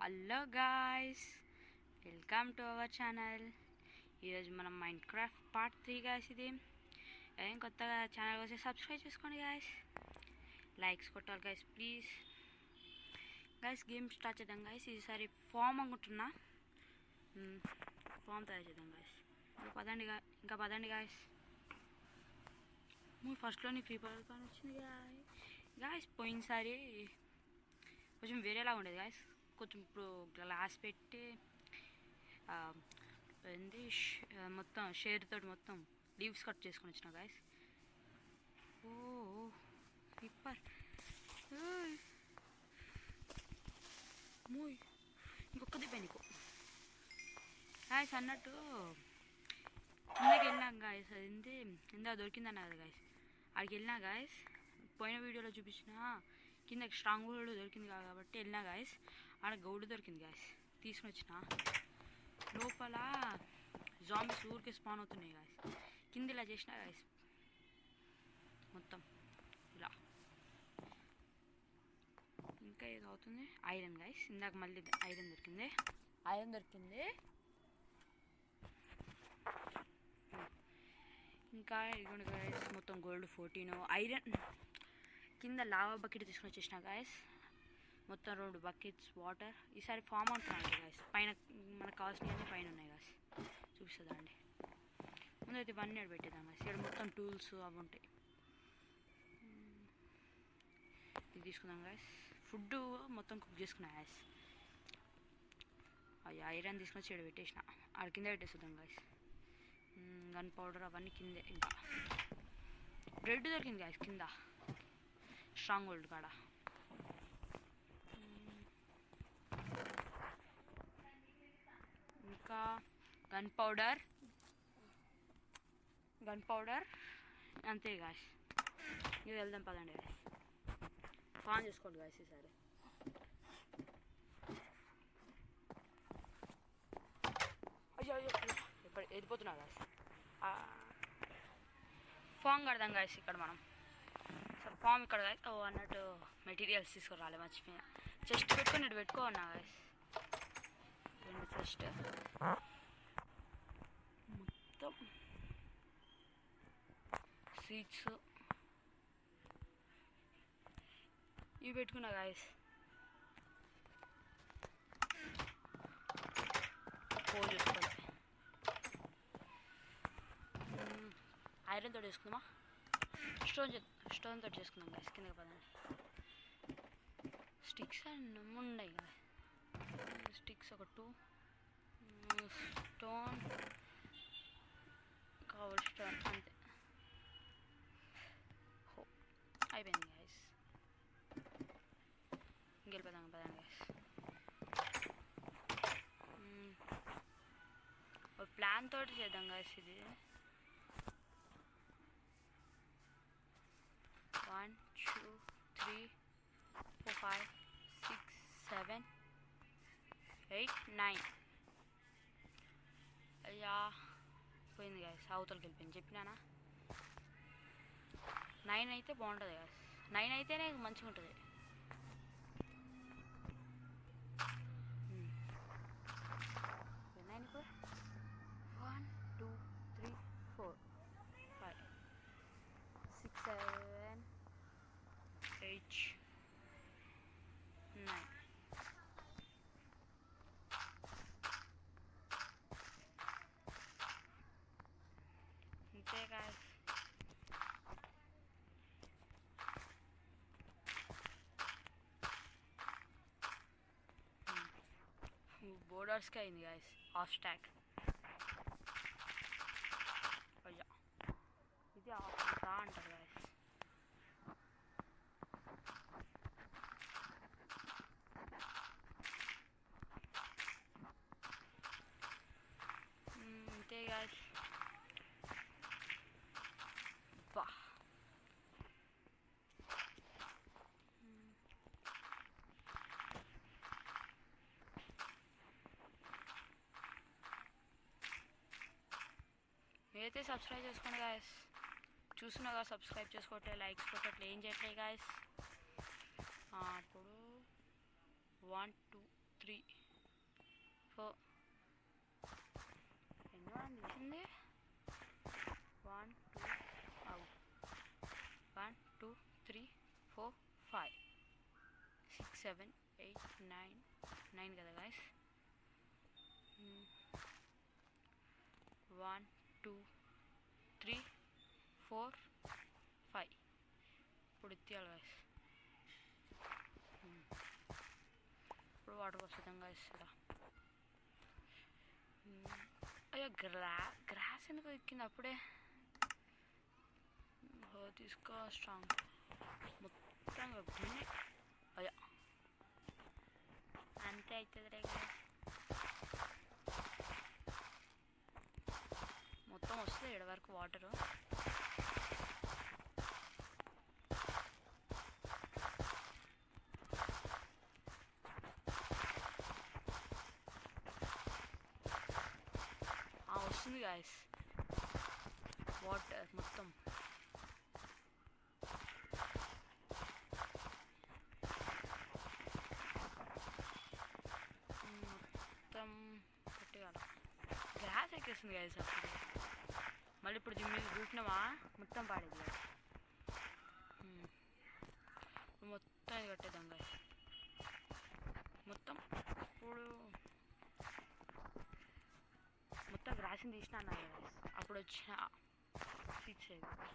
Hello guys, welcome to our channel. ఈరోజు మనం mind craft part 3 guys. ఇది ఏం కొత్తగా ఛానల్ వచ్చి సబ్స్క్రైబ్ చేసుకోండి గాయ్స్, లైక్స్ కొట్టాలి guys please. Guys game start చేద్దాం గాయ్స్. ఈసారి ఫామ్ అనుకుంటున్నా, ఫామ్ తయారు చేద్దాం గాయ్స్. ఇంకా పదండి గాయ్స్. ఫస్ట్లోని ప్రీపేర్ కానీ వచ్చింది గాయ్స్. పోయినసారి కొంచెం వేరేలా ఉండేది గాయ్స్. కొంచెం ఇప్పుడు గ్లాస్ పెట్టి ఏంది మొత్తం షేర్ తోటి మొత్తం లీవ్స్ కట్ చేసుకొని వచ్చిన గాయస్. ఓ క్రీపర్ మూయ్, ఇంకొక దిబ్బ నీకు గాయస్ అన్నట్టు కిందకి వెళ్ళినాం గాయస్. అదేంటి ఇందా దొరికిందన్న కదా గాయస్, అక్కడికి వెళ్ళినా గాయస్. పోయిన వీడియోలో చూపించిన కిందకి స్ట్రాంగ్ హోల్డ్ దొరికింది కాబట్టి వెళ్ళినా గాయస్. ఆడ గౌడు దొరికింది గాయస్, తీసుకుని వచ్చిన. లోపల జాంబీస్ ఊరికే స్పాన్ అవుతున్నాయి గాయస్. కింద ఇలా చేసిన గాయస్, మొత్తం ఇలా. ఇంకా ఏదో అవుతుంది, ఐరన్ గాయస్. ఇందాక మళ్ళీ ఐరన్ దొరికింది. ఇంకా ఇదిగోండి గాయస్, మొత్తం గోల్డ్ 14 ఐరన్. కింద లావా బకెట్ తీసుకుని వచ్చేసిన గాయస్. మొత్తం 2 బకెట్స్ వాటర్. ఈసారి ఫామ్ అవుతున్నాను గాయస్. పైన మనకు కావాల్సినవన్నీ పైన ఉన్నాయి గాయస్, చూపిస్తుందా అండి. ముందైతే ఇవన్నీ పెట్టేద్దాం గాయస్. ఇక్కడ మొత్తం టూల్స్ అవి ఉంటాయి. ఇది తీసుకుందాం గాయస్. ఫుడ్ మొత్తం కుక్ చేసుకున్నా గాయస్. అవి ఐరన్ తీసుకొని వచ్చి ఇక్కడ పెట్టేసిన, ఆడ కింద పెట్టేస్తుందాం గాయస్. గన్ పౌడర్ అవన్నీ కిందే. ఇంకా బ్రెడ్ దొరికింది గాయస్ కింద స్ట్రాంగ్ హోల్డ్ కాడ. ఇంకా గన్ పౌడర్ అంతే గాయస్. ఇది వెళ్దాం పదండి గాయస్. ఫాన్ చేసుకోండి గాయస్ ఈసారి. అయ్యో ఇప్పుడు వెళ్ళిపోతున్నా గాయస్. ఫామ్ కడదాం గాయస్ ఇక్కడ మనం. సరే ఫామ్ ఇక్కడ గాయస్. ఓ అన్నట్టు మెటీరియల్స్ తీసుకురాలి, మర్చిపోయినా. చెస్ట్ పెట్టుకొని ఇటు పెట్టుకోన్నా గాయస్. 2 చెస్ట్ మొత్తం సీడ్స్ ఇవి పెట్టుకున్నా గాయస్. హోల్ చేసుకోవాలి. ఐరన్ తోటి వేసుకుందామా, స్టోన్ తోటి చేసుకుందాం గాయస్. కిందకి పదండి. స్టిక్స్ అండ్ ఉన్నాయి కదా, స్టిక్స్ ఒక 2, స్టోన్ కవర్ స్టోన్ అంతే. అయిపోయింది గాయస్. ఇంకెళ్ళిపోదాం పదండి గాయస్. ప్లాన్ తోటి చేద్దాం గాయస్. ఇది 1 2 3 4 5 6 7 8 9. అయ్యా పోయింది గాయస్, అవతలకి వెళ్ళిపోయింది. చెప్పినానా 9 అయితే బాగుంటుంది గాయస్. 9 అయితేనే మంచిగా ఉంటుంది. విన్నాను ఇప్పుడు. 1 2 3 4 5 6 7 8 9. అంతే గాయస్. బోర్డర్స్కి అయింది గాయస్, హాఫ్ స్టాక్. అయ్యా ఇది రా అంటారు గాయస్. అంతే గాయస్. బా మీరైతే సబ్స్క్రైబ్ చేసుకోండి గాయస్. చూస్తున్నా కదా సబ్స్క్రైబ్ చేసుకోవట్లే, లైక్స్ కొట్టట్లే, ఏం చేయట్లే గాయస్. ఇప్పుడు 1 2 3 4 ఎన్నో అని తీసింది 1 2 1 2 3 4 5 6 7 8 9 కదా గాయస్ 1 2 3 4 5 ఇప్పుడు ఇచ్చేయాలి గాయస్ ఇప్పుడు వాటర్ వస్తుందాం గాయస్ ఇక్కడ అయ్యో గ్రాస్ ఎందుకు ఎక్కింది అప్పుడే తీసుకో స్ట్రాంగ్ మొత్తం కప్పింది అయ్యా అంతే అవుతుంది మొత్తం వస్తుంది ఇక్కడ వరకు వాటరు వస్తుంది గాయస్ వాటర్ మొత్తం గట్టిగా గ్యాస్ ఎక్కేస్తుంది గాయస్ అప్పుడు మళ్ళీ ఇప్పుడు దీని మీద కూర్చున్నామా మొత్తం పాడేది మొత్తం ఇది కట్టేద్దాం గాయస్ మొత్తం ఇప్పుడు మొత్తం గ్రాస్ని తీసిన అన్నారు గాయస్ అప్పుడు వచ్చిన ఫిక్స్ అయ్యింది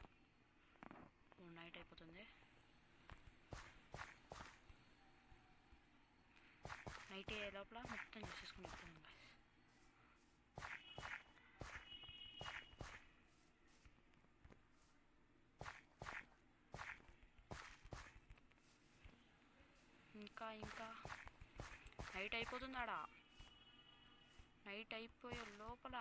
ఇప్పుడు నైట్ అయిపోతుంది నైట్ అయ్యే లోపల మొత్తం చేసేసుకుని వెళ్తున్నాం గాయస్ ఇంకా నైట్ అయిపోతుంది ఆడ నైట్ అయిపోయే లోపల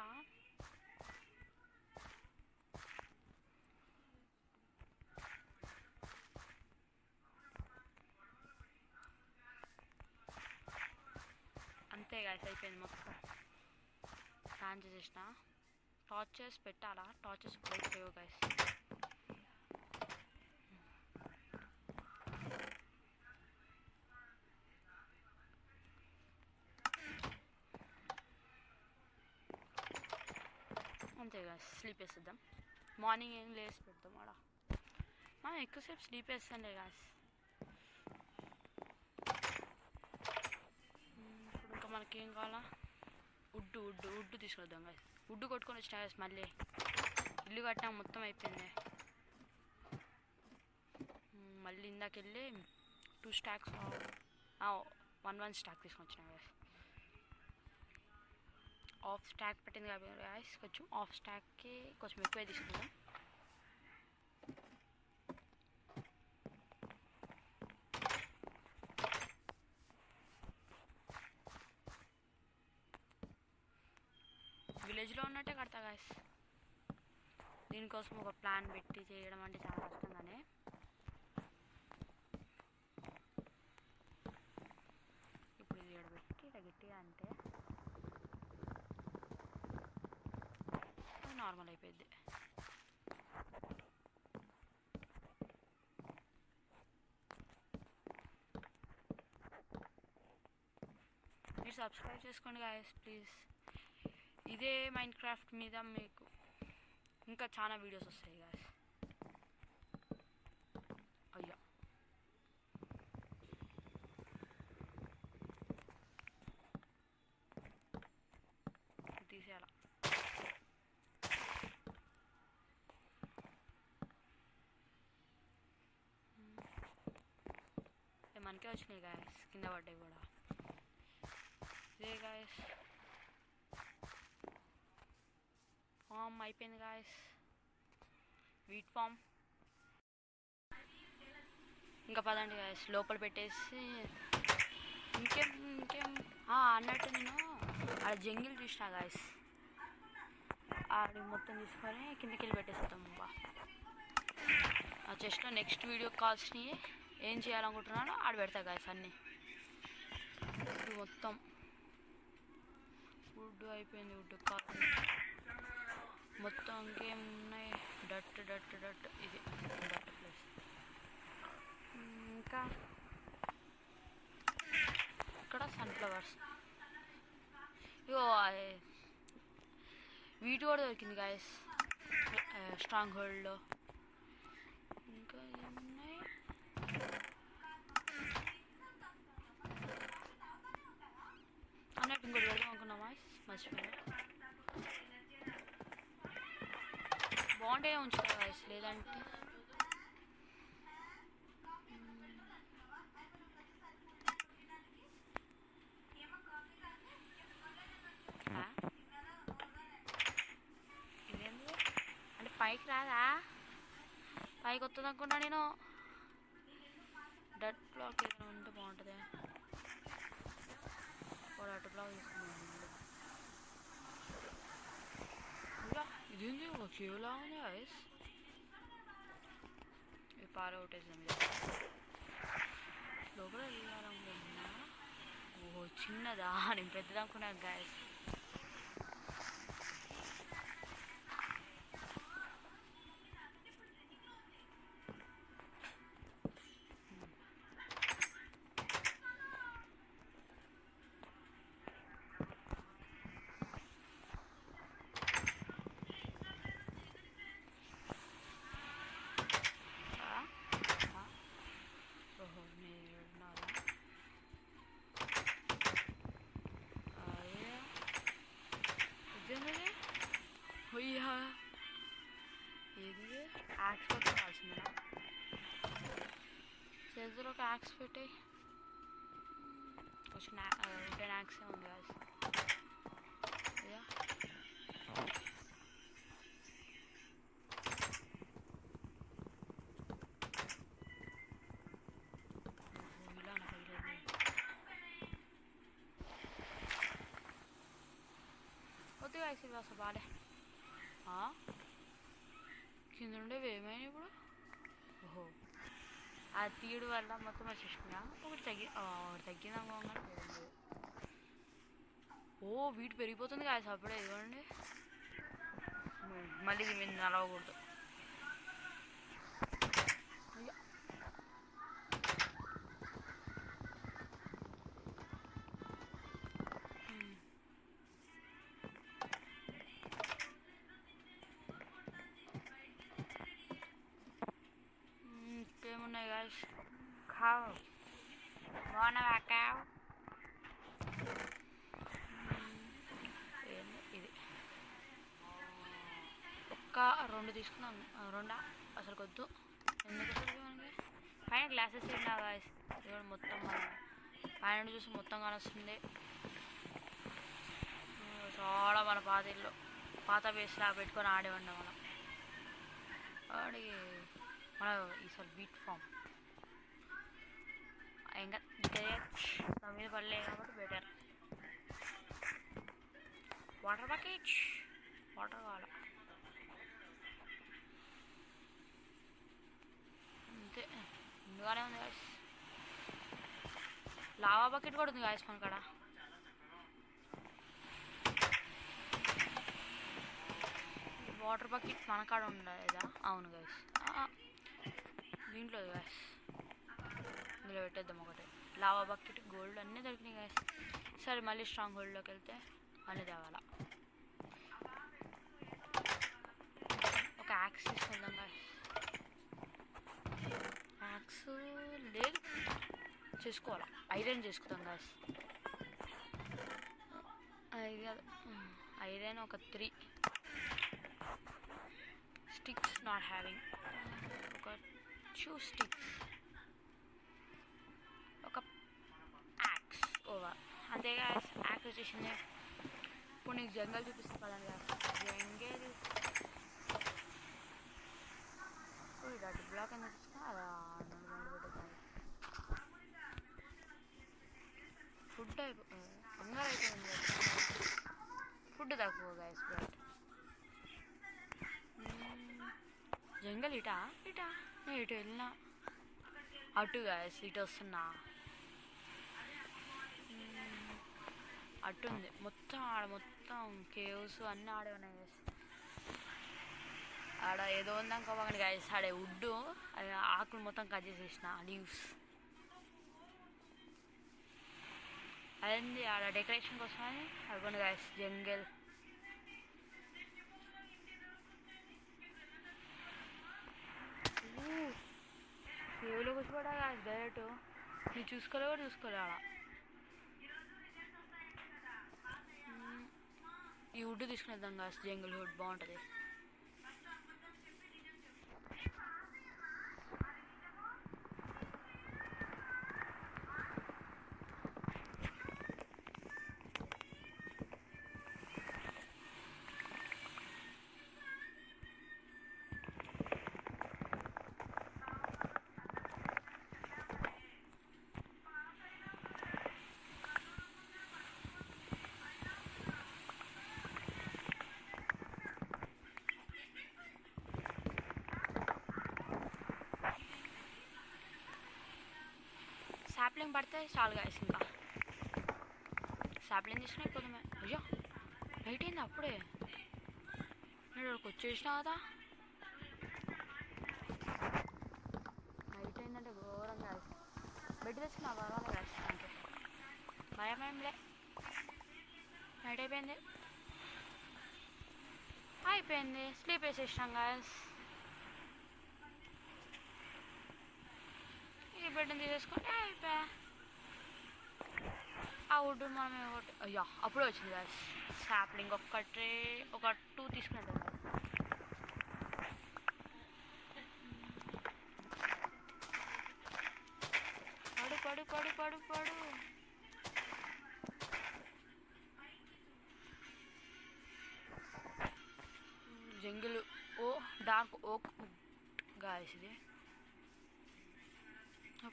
అంతే గాయస్ అయిపోయింది మొత్తం ప్లాన్ చేసేసిన టార్చెస్ పెట్టాలా టార్చెస్ బ్రేక్ లేవు గాయస్ అంతే గాయస్ స్లీప్ వేసేద్దాం మార్నింగ్ ఏం లేసి పెడతాం ఆడ మనం ఎక్కువసేపు స్లీప్ వేస్తాంలే గాయస్ ఇప్పుడు ఇంకా మనకేం కావాలా వుడ్ తీసుకొద్దాం గాయస్ వుడ్ కొట్టుకొని వచ్చిన గాయస్ మళ్ళీ ఇల్లు కట్టాం మొత్తం అయిపోయింది మళ్ళీ ఇందాకెళ్ళి 2 స్టాక్స్ 1 స్టాక్ తీసుకొని వచ్చిన గాయస్ హాఫ్ స్టాక్ పెట్టింది కాబట్టి గాయస్ కొంచెం హాఫ్ స్టాక్కి కొంచెం ఎక్కువే తీసుకుందాం విలేజ్లో ఉన్నట్టే కడతా గాయస్ దీనికోసం ఒక ప్లాన్ పెట్టి చేయడం అంటే చాలా కష్టంగానే ఇప్పుడు ఇది పెట్టి ఇలా గట్టిగా అంటే నార్మల్ అయిపోయింది మీరు సబ్స్క్రైబ్ చేసుకోండి గాయస్ ప్లీజ్ ఇదే మైన్క్రాఫ్ట్ మీద మీకు ఇంకా చాలా వీడియోస్ వస్తాయి గాయస్ అయ్యా తీసేయాల మనకే వచ్చినాయి గాయస్ కింద పడ్డాయి కూడా ఇదే గాయస్ ఫామ్ అయిపోయింది గాయస్ వీట్ ఫామ్ ఇంకా పదండి గాయస్ లోపల పెట్టేసి ఇంకేం అన్నట్టు నేను ఆడ జంగిల్ చూసిన గాయస్ ఆడి మొత్తం తీసుకొని కిందకి వెళ్ళి పెట్టేస్తాం బా ఆ చెస్ట్లో నెక్స్ట్ వీడియో కాల్స్ని ఏం చేయాలనుకుంటున్నానో ఆడ పెడతా గాయస్ అన్నీ ఇప్పుడు మొత్తం వుడ్ అయిపోయింది వుడ్ కాల్ మొత్తం ఇంకేమున్నాయి డట్ ఇది డట్ ప్లేస్ ఇంకా ఇక్కడ సన్ఫ్లవర్స్ ఇగో వీటి కూడా దొరికింది గాయస్ స్ట్రాంగ్ హోల్డ్లో. ఇంకా ఏమున్నాయి అన్నట్టు ఇంకోటి పెడదాం అనుకున్నామా, మర్చిపోయా. బాగుంటే ఉంచుతా గాయస్, లేదంటే ఇదేంది అంటే పైకి రాదా, పైకి వస్తుంది అనుకున్నా నేను. డట్ బ్లాక్ ఏదైనా ఉంటే బాగుంటుంది. డట్ బ్లాక్ తీసుకున్నాను. ఇదేంది ఒక కేవలా ఉంది గాయస్. ఈ పార ఒకటేసాం లోపల వెళ్ళాలనుకున్నా. ఓహో చిన్నదా, నేను పెద్దది అనుకున్నాను గాయస్. ఏది యాక్స్ పెట్టాల్సిందేనా? చేతిలో ఒక యాక్స్ పెట్టి కొంచెం 10 యాక్సే ఉంది కాదు. ఇలా వద్దు యాక్స్ అసలు బాలే. కింద ఉండేవి ఏమైనా ఇప్పుడు? ఓహో ఆ తీయడం వల్ల మొత్తం వచ్చేసినా. ఒకటి తగ్గిందామో. ఓ వీటి పెరిగిపోతుంది కాదు అప్పుడే. ఇదిగోండి మళ్ళీ ఇది మీద నలవకూడదు. ఇంకేమున్నాయి గాయస్? ఖావ్ బాగున్నావా ఖావ్? ఇది ఒక్క 2 తీసుకున్నాను. 2 అసలు వద్దు. ఎందుకు అసలు మనకి పైన గ్లాసెస్ తిన్నా గాయస్. ఇదిగో మొత్తం పైన చూసి మొత్తం కానొస్తుంది. చాలా మన పాత బేస్లా పెట్టుకొని ఆడేవాడిని మనం. ఆడి మన ఈసారి బీట్ ఫామ్ ఇంకా నా మీద పడలే కాబట్టి బెటర్. వాటర్ బకెట్, వాటర్ కావాలి అంతే. ముందుగానే ఉంది గాయస్. లావా బకెట్ కూడా ఉంది గాయస్ మన కాడ. వాటర్ బకెట్ మన కాడ ఉండదా? అవును గాయస్, దీంట్లో గాయస్ ఇందులో పెట్టేద్దాం ఒకటి. లావా బకెట్, గోల్డ్ అన్నీ దొరికినాయి గాయస్. సరే మళ్ళీ స్ట్రాంగ్ హోల్డ్లోకి వెళ్తే అన్నీ తేవాల. ఒక యాక్స్ తీసుకుందాం గాయస్. యాక్స్ లేదు, చేసుకోవాలా. ఐరన్ చేసుకుందాం గాయస్. ఐరన్ ఒక 3 స్టిక్స్ నాట్ హ్యావింగ్. ఒక 2 స్టిక్స్, ఒక యాక్స్ ఓవర్. అంతే గాయస్, యాక్స్ వచ్చేసింది. ఇప్పుడు నీకు జంగల్ చూపిస్తా కదండి గాయస్. జంగల్ డట్ బ్లాక్ అని చూపిస్తా. అలా ఫుడ్ బంగారు అయిపోయింది కదా. ఫుడ్ తక్కువ గాయస్. బట్ జంగల్ ఇటా నేను ఇటు వెళ్ళినా అటు గాయస్. ఇటు వస్తున్నా, అట్టుంది మొత్తం. ఆడ మొత్తం కేవ్స్ అన్నీ ఆడే ఉన్నాయి గాయస్. ఆడ ఏదో ఉందనుకోమని గాయస్. ఆడే వుడ్ ఆకులు మొత్తం కట్ చేసేసిన, లీవ్స్. అదేంది ఆడ డెకరేషన్ కోసం అని అదిగోండి గాయస్ జంగల్. కేవ్లో కూర్చోడా గాయస్ డైరెక్ట్ మీరు చూసుకోలే ఆడ. ఈ వుడ్ తీసుకునేద్దాం గాయస్, జంగల్ వుడ్ బాగుంటుంది. సాప్లింగ్ పడితే చాలు గాయస్, ఇంకా సాప్లింగ్ తీసుకునే పోదామే. అయ్యో నైట్ అయింది అప్పుడే, నేను ఇక్కడికి వచ్చేసినా కదా. నైట్ అయిందంటే ఘోరం గాయస్. బెడ్ తెచ్చుకున్నా పర్వాలేదు గాయస్, అంటే భయం ఏంలే. నైట్ అయిపోయింది స్లీప్ వేసేసినాం గాయస్. ఈ బెడ్ని తీసేసుకుంటే అయిపోయా. ఆ వుడ్ మనం ఒకటి అయ్యా అప్పుడే వచ్చింది గాయస్. సాప్లింగ్ ఒక 2 తీసుకునేద్దాం. పడు పడు పడు పడు పడు. జంగిల్ డార్క్ ఓక్ గాయస్. ఇది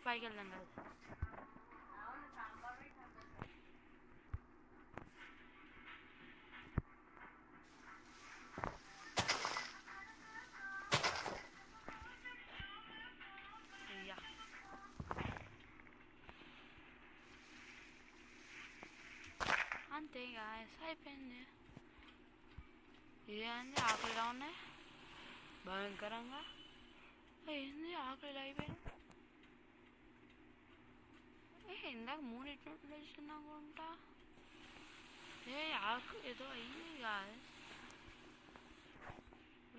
పైకి వెళ్దాం కదా. అంతే గాయస్ అయిపోయింది. ఇదేంది ఆకలిగా ఉన్నాయి భయంకరంగా. ఏంది ఆకలి అయిపోయింది. ఇందాక 3 ఇట్లా వచ్చిందనుకుంటా. ఏదో అయింది గాయస్,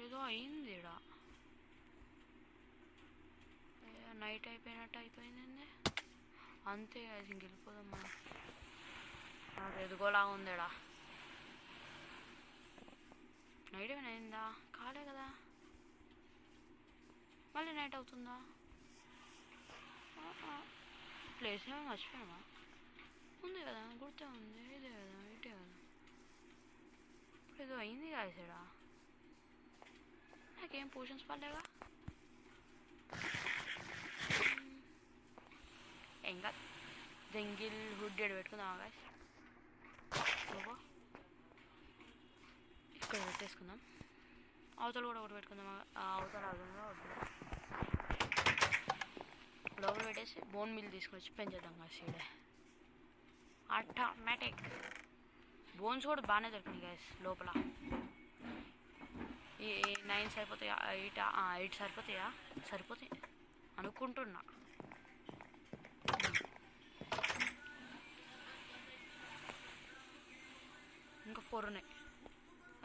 ఏదో అయింది ఇక్కడ. నైట్ అయిపోయినట్టు అయిపోయింది. అంతే గాయస్, ఇంక వెళ్ళిపోదాం మనం. నాకు ఎదుగోలా ఉంది ఇక్కడ. నైట్ ఏమైనా అయిందా? కాలే కదా, మళ్ళీ నైట్ అవుతుందా? ప్లేస్ ఏమో మర్చిపోయామా? ఉంది కదా, గుర్తే ఉంది. ఇదే కదా, ఇటే కదా. ఇప్పుడు ఏదో అయింది కదా ఇక్కడ. నాకేం పోషన్స్ పడలేగా. ఇంకా జంగిల్ హుడ్ పెట్టుకుందామా గాయస్? ఇక్కడ పెట్టేసుకుందాం. అవతల కూడా ఒకటి పెట్టుకుందాం. అవతల లోపల పెట్టేసి బోన్ మిల్ తీసుకొని వచ్చి పెంచేద్దాం గాయస్. ఇడే ఆటోమేటిక్ బోన్స్ కూడా బాగానే దొరికినాయి గాయస్ లోపల. ఈ 9 సరిపోతాయా? 8 సరిపోతాయా? సరిపోతాయి అనుకుంటున్నా. ఇంకా 4 ఉన్నాయి.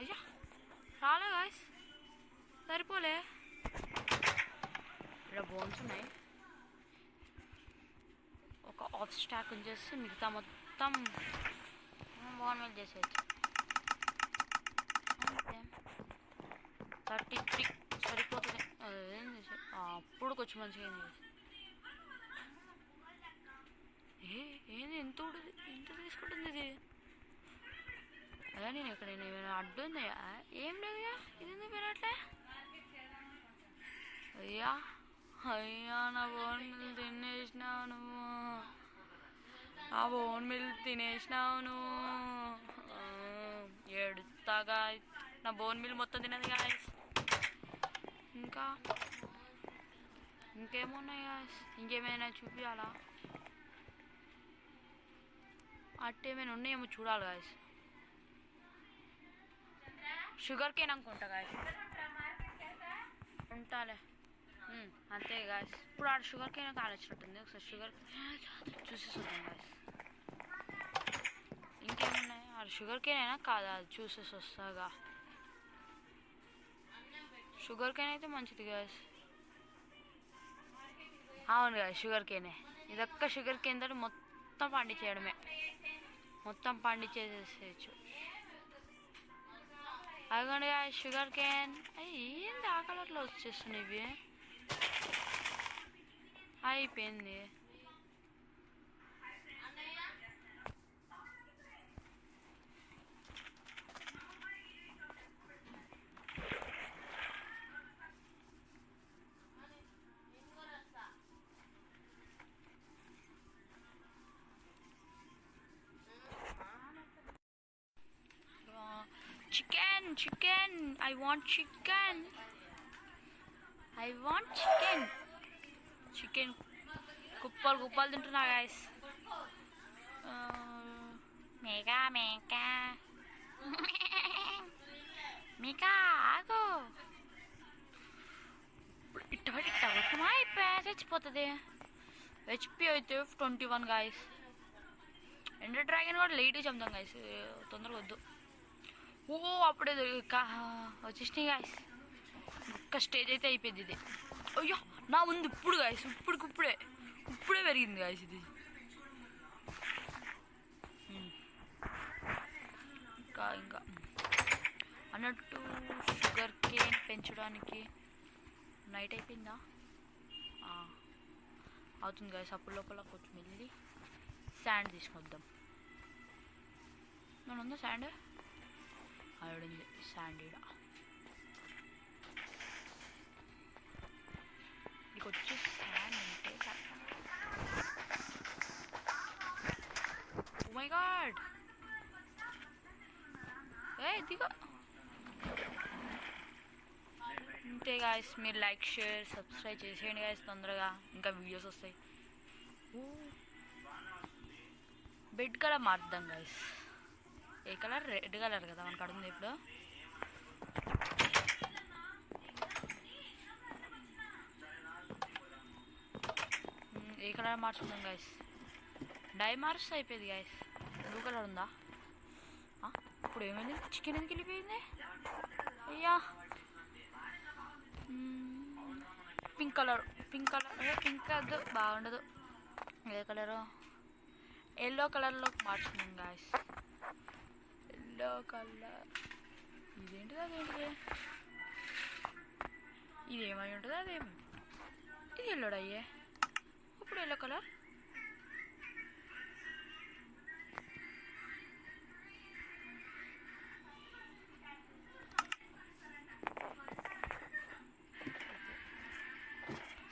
అయ్యా రాలే గాయస్, సరిపోలే. ఇక్కడ బోన్స్ ఉన్నాయి. ఒక హాఫ్ స్టాక్ చేసి మిగతా మొత్తం బోన్ మీద చేసేయచ్చు. 33 సరిపోతుంది. అదేం చేసే అప్పుడు కొంచెం మంచిగా అయింది. ఏంది ఎంత తీసుకుంటుంది ఇది? అదే నేను ఎక్కడైనా ఏమైనా అడ్డు ఉంది? ఏం లేదుగా. ఇది ఎందుకు పెరగట్లే? అయ్యా నా బోన్ మిల్ తినేసినావు నువ్వు. ఆ బోన్ మిల్ తినేసినావు నువ్వు. ఎడుతాగా నా బోన్ మిల్ మొత్తం తినది గాయస్. ఇంకేమున్నాయి గాయస్? ఇంకేమైనా చూపించాలా? అట్టేమైనా ఉన్నాయేమో చూడాలి గాయస్. షుగర్ కేన్ అనుకుంటా గాయస్. ఉంటాలే అంతే గాయస్. ఇప్పుడు ఆడ షుగర్ కేన్ కాల్ వచ్చినట్టుంది. ఒకసారి షుగర్ చూసి చూద్దాం గాయస్. షుగర్ కేన్ అయినా కాదా చూసేసి వస్తాగా. షుగర్ కేన్ అయితే మంచిది గాయస్. అవును కదా షుగర్ కేనే. ఇదొక్క షుగర్ కేన్ తోటి మొత్తం పండించేయడమే, మొత్తం పండించేసేయచ్చు. అదిగోండి షుగర్ కేన్. ఏంది ఆ కలర్లో వచ్చేస్తున్నాయి ఇవి. అయిపోయింది. Chicken I want chicken. Chicken కుప్పలు కుప్పలు తింటున్నా గాయస్. మేకా మేకా మేకా ఆగు. ఇట్ట కొట్టమా అయిపోయా చచ్చిపోతుంది. హెచ్పి అయితే 21 గాయస్. ఎండర్ డ్రాగన్ కూడా లేట్గా చంపుతాం గాయస్, తొందరగా వద్దు. ఓ అప్పుడే వచ్చేసినాయి గాయస్. ఒక్క స్టేజ్ అయితే అయిపోయింది ఇది. అయ్యో నా ముందు ఇప్పుడు గాయస్, ఇప్పుడే పెరిగింది గాయస్ ఇది. ఇంకా అన్నట్టు షుగర్ కేన్ పెంచడానికి నైట్ అయిపోయిందా? అవుతుంది గాయస్. అప్పుడు లోపల కొంచెం వెళ్ళి శాండ్ తీసుకొద్దాం. నేను ఉందా శాండ్? ఆవిడింది శాండ్. ఇక వచ్చి శాండ్ అంటే ఓ మై గాడ్. దిగా అంతే గాయస్. మీరు లైక్ షేర్ సబ్స్క్రైబ్ చేసేయండి గాయస్ తొందరగా, ఇంకా వీడియోస్ వస్తాయి. బెడ్ కలర్ మార్చుదాం గాయస్. ఏ కలర్? రెడ్ కలర్ కదా మనకు అడుగుంది ఇప్పుడు. ఏ కలర్ మార్చుకుందాం గాయస్? డై మార్క్స్ అయిపోయింది గాయస్. బ్లూ కలర్ ఉందా? ఇప్పుడు ఏమైంది? చికెన్ ఎందుకు వెళ్ళిపోయింది? అయ్యా పింక్ కలర్ పింక్ వద్దు, బాగుండదు. ఏ కలరు? ఎల్లో కలర్లో మార్చుకున్నాం గాయస్. Yellow colour. ఇదేంటిది? అదేంటిది? ఇదేమై ఉంటుంది? అదేమి ఇది ఎల్లోడు అయ్యే. ఇప్పుడు ఎల్లో కలర్.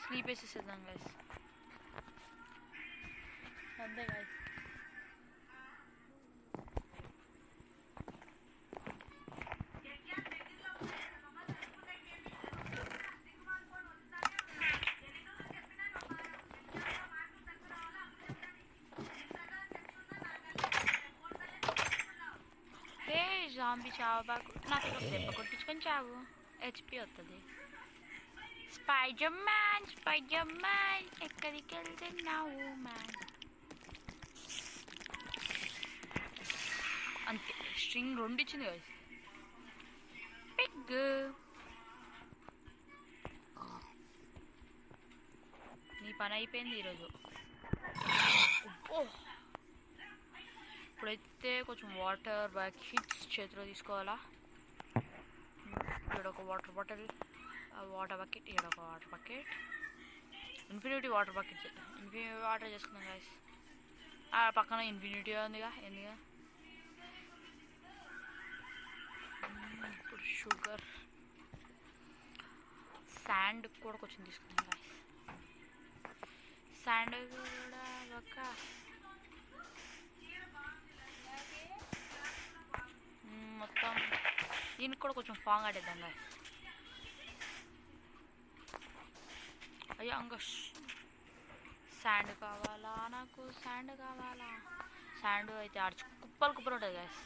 స్లీప్ వేసేసేద్దాం గైస్. అంతే గైస్. జాంబీ చావు బాకు నాకు దెబ్బ కొట్టించుకొని చావు. హెచ్పి వస్తుంది. స్పైడర్ మ్యాన్ ఎక్కడికి వెళ్తున్నావు మ్యాన్. అంతే స్ట్రింగ్ 2 ఇచ్చింది కదా. పిగ్ నీ పని అయిపోయింది ఈరోజు. ఇప్పుడైతే కొంచెం వాటర్ బకెట్స్ చేతిలో తీసుకోవాలా. ఇక్కడ ఒక వాటర్ బాటిల్, వాటర్ బకెట్, ఇక్కడ ఒక water bucket, infinity water bucket. Infinity water చేసుకుందాం గైస్. పక్కన ఇన్ఫినిటీ ఉందిగా, ఎందుగా. ఇప్పుడు షుగర్, శాండ్ కూడా కొంచెం తీసుకుందాం గైస్. శాండ్ కూడా ఒక మొత్తం దీనికి కూడా కొంచెం ఫాంగ్ ఆడేద్దాం గైస్. అయ్యా ఇంకా శాండ్ కావాలా నాకు, శాండ్ కావాలా. శాండ్ అయితే ఆడుచు కుప్పలు కుప్పలు ఉంటుంది గైస్.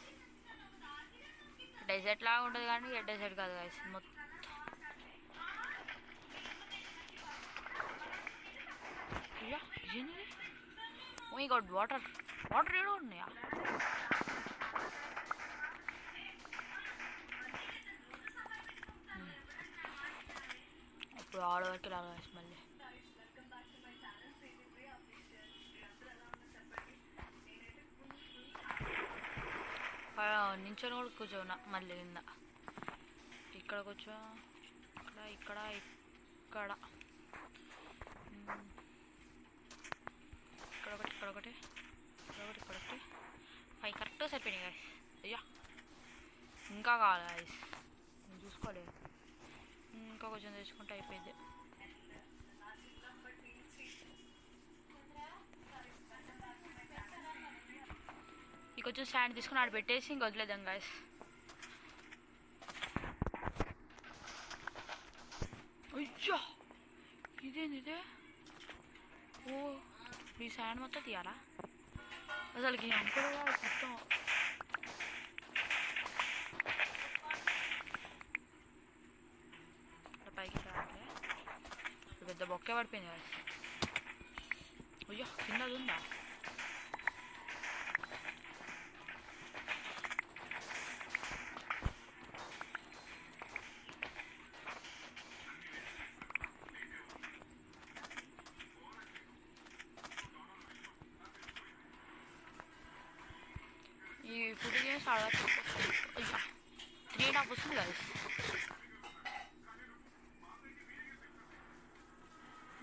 డెజర్ట్ లాగా ఉంటుంది కానీ డెజర్ట్ కాదు గైస్. మొత్తం అయ్యా ఏంది? ఓ మై గాడ్, వాటర్ ఏడో ఉన్నాయా? ఇప్పుడు ఆడ వరకు రాగా మళ్ళీ నించొని కూడా కూర్చోనా మళ్ళీ కింద ఇక్కడ కూర్చో ఇక్కడ ఇక్కడ ఇక్కడ ఇక్కడొకటి ఇక్కడొకటి ఇక్కడొకటి ఇక్కడొకటి అవి కరెక్ట్గా సరిపోయినాయి గాయస్. అయ్యా ఇంకా కావాలి గాయస్, నేను చూసుకోలేదు. ఇంకా కొంచెం తెచ్చుకుంటే అయిపోయింది. ఇక కొంచెం స్టాండ్ తీసుకుని ఆడ పెట్టేసి ఇంక వదిలేద్దాం గాయస్. అయ్యా ఇదేంది ఇదే? ఓ ఈ శాండ్ మొత్తం తీయాలా అసలుకి? అనుకోగా మొత్తం పైకి రావాలి. పెద్ద బొక్కే పడిపోయింది గాయస్. అయ్యో కిందది ఉందా? ఈ ఫుడ్ గేమ్స్ ఆడవచ్చు. 3.5 వస్తుంది కదా.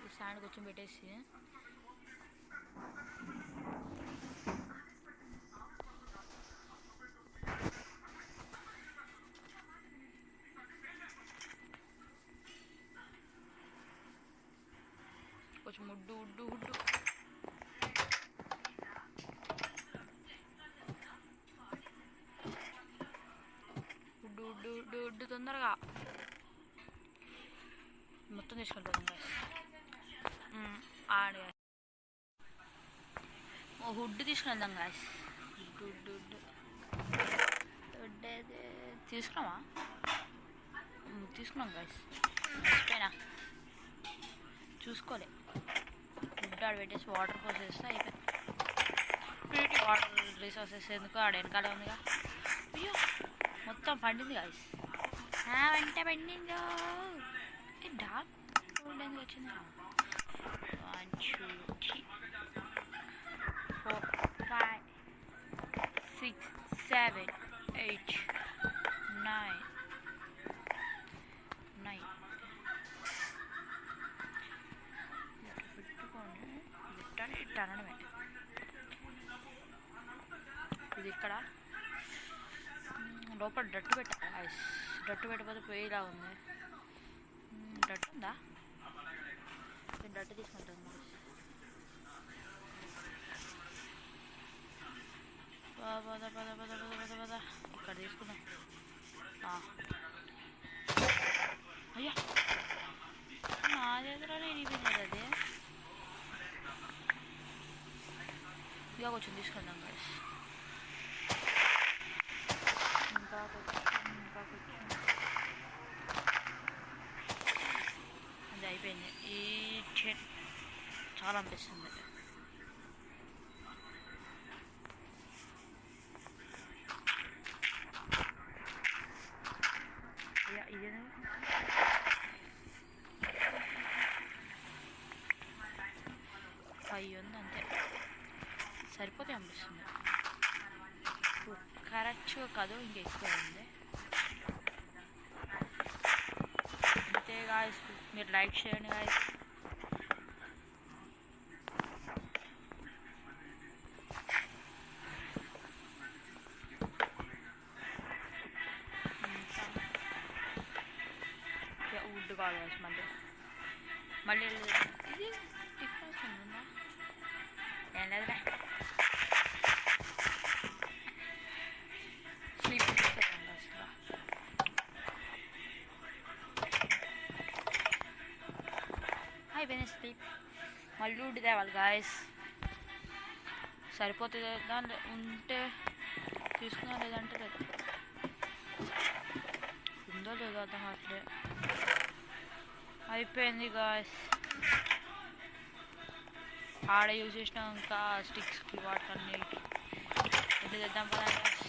ఈ స్టాండ్ కొంచెం పెట్టేసి కొంచెం ముడ్డు ఉడ్డు ఉడ్డు ఉడ్డు తొందరగా మొత్తం తీసుకుంటాం. ఆడ హుడ్ తీసుకుని వెళ్దాం గాయస్. ఉడ్డు తీసుకున్నామా? తీసుకున్నాం గాయస్. మర్చిపోయినా చూసుకోలే. ఫుడ్ ఆడ పెట్టేసి వాటర్ పోసేస్తే అయిపోయింది. వాటర్ రిసోర్సెస్ ఎందుకు ఆడ వెనకాల ఉందిగా. అయ్యో మొత్తం పండింది గాయస్. వంట పండిందో. డార్క్ ఫుడ్ ఎందుకు వచ్చింది? 1 2 3 4 5 6 7 8 9 పెట్టుకొని ఇట్టనడమే. ఇది ఇక్కడ లోపల డట్టు పెట్టాలి. డట్టు పెట్టకపోతే పోయేలా ఉంది. డట్టు ఉందా? నేను డట్టు తీసుకుంటాను. పద పద పద పద పద పద ఇక్కడ తీసుకుందాం. అయ్యా నా చేతిలోనే ఇరిగిపోయింది అది. ఇక కొంచెం తీసుకుందాం గైస్. ఇంకా కొంచెం అది అయిపోయింది. ఈ చాలా అనిపిస్తుంది. ఇది అయ్యి ఉంది అంతే, సరిపోతే అనిపిస్తుంది. కరెక్ట్గా కాదు, ఇంకా ఎక్కువ ఉంది అంతే గాయస్. మీరు లైక్ చేయండి గాయస్. వుడ్ కావాలి గాయస్. మళ్ళీ ఇది డిఫరెన్స్ ఉందా? ఏం లేదులే. స్లీప్ అయిపోయింది స్లీప్. మళ్ళీ వుడ్ తేవాలి గాయస్. సరిపోతుంది దాని ఉంటే తీసుకున్నా, లేదంటే లేదు. ఉందో లేదో అర్థం కావట్లే. అయిపోయింది గాయస్. ఆడ యూజ్ చేసిన ఇంకా స్టిక్స్కి వాటర్ని ఎట్లా చేద్దాం కదా గాయస్.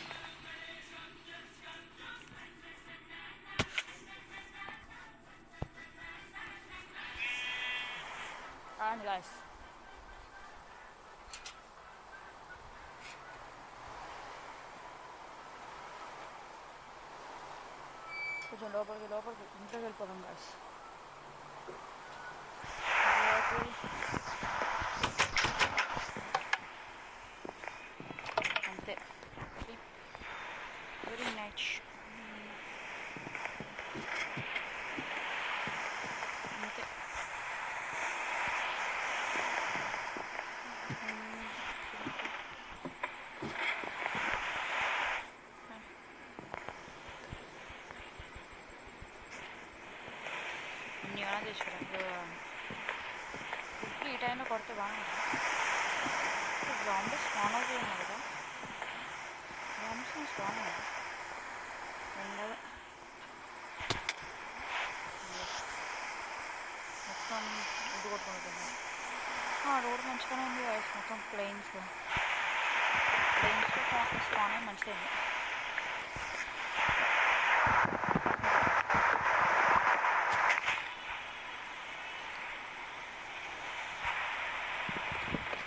కొంచెం లోపలికి ఇంట్లోకి వెళ్ళిపోదాం గాయస్. అంతే, వెరీ నైస్. అంతే. అన్నీ ఏమైనా తెచ్చుకోవడానికి ఈ టైంలో కొడితే బాగా జాంబీస్ స్పాన్ అవుతాయి కదా. జాంబీస్ స్పాన్ అయ్యాయి రెండవ మొత్తం ఇది కొట్టుకుంటుంది. రోడ్ మంచిగానే ఉంది వాయిస్, మొత్తం ప్లెయిన్స్లో స్పాన్ అయ్యి మంచిగా ఉంది.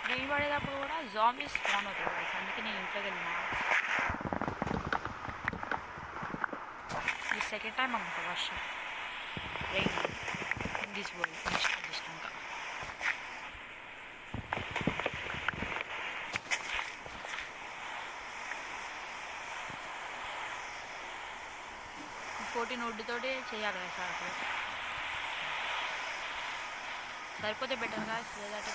రెయిన్ పడేటప్పుడు కూడా జాంబీస్ స్పాన్ అవుతుంది వాయిస్, అందుకే నేను ఇంట్లోకి వెళ్ళినా. ఈ సెకండ్ టైం అనుకుంటా వర్షం రెయిన్ దిస్ వరల్డ్ చేసినాక. ఫోర్టీన్ వుడ్తోటి చేయాలి కదా సార్, అప్పుడు సరిపోతే బెటర్గా లేదంటే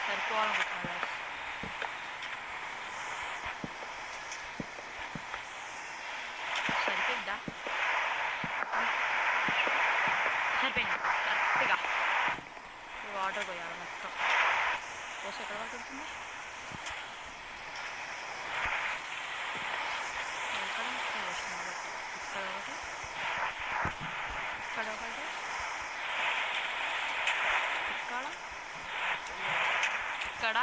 సరిపోవాలనుకుంటున్నా. సరిపోద్దా? సరిపోయింది కరెక్ట్గా. వాటర్ పోయాలి మొత్తం. పోసి ఎక్కడ పడుతుంది? ఇక్కడ ఒకటి, ఇక్కడ ఒకటి, ఇక్కడ